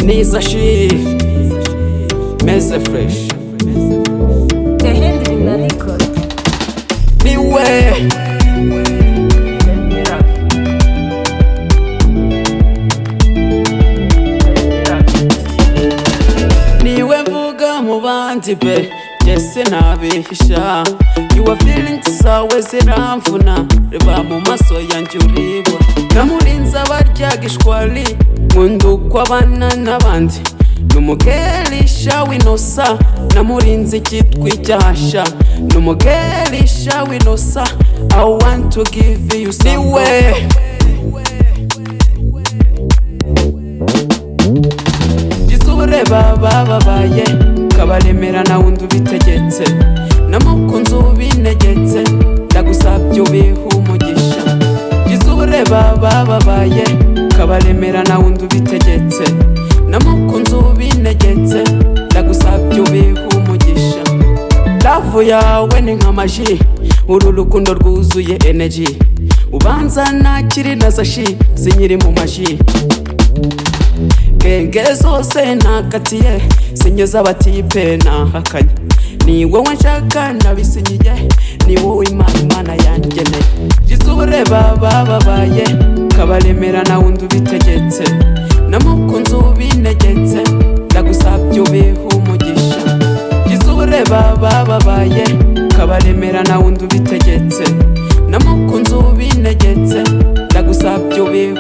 niza shi meze fresh niwe niwe mvuga mu bandi be jese nabihisha your feelings zawe ziramvuna reba mu maso yanjye uribwa namurinza baryaga ishwari nkunduko abana n'abandi numugerisha winosa namurinze ikitwa icyasha numugerisha winosa I want to give you niwe jizure baba babaye kabaremera na wundi ubitegetse namukunze ubinegetse ndagusabye ubihe umugisha jizure baba babaye kabaremera na wundi ubitegetse namukunze ubinegetse ndagusabye ubihe umugisha love yawe ni nk'amaji uru rukundo rwuzuye energy ubanza nakiri nazashi zinyiri mu maji genge zose nakatiye sinyeza abatipe nahakanye ni wowe nshaka nabisinyiye ni wowe imana yangeneye jizure baba babaye kabaremera na wundi ubitegetse namukunze ubinegetse ndagusabye ubihe umugisha jizure baba babaye kabaremera na wundi ubitegetse namukunze ubinegetse ndagusabye ubihe